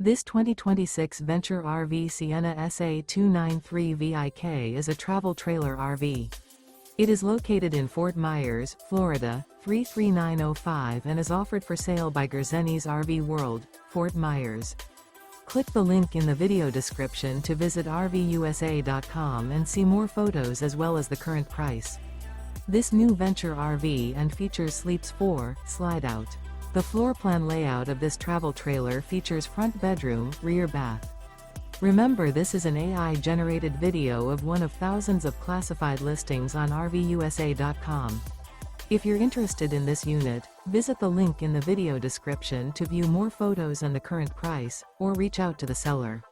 This 2026 Venture RV Sienna SA293VIK is a travel trailer RV. It is located in Fort Myers, Florida, 33905 and is offered for sale by Gerzeny's RV World, Fort Myers. Click the link in the video description to visit RVUSA.com and see more photos as well as the current price. This new Venture RV and features Sleeps 4, Slideout. The floor plan layout of this travel trailer features front bedroom, rear bath. Remember, this is an AI-generated video of one of thousands of classified listings on RVUSA.com. If you're interested in this unit, visit the link in the video description to view more photos and the current price, or reach out to the seller.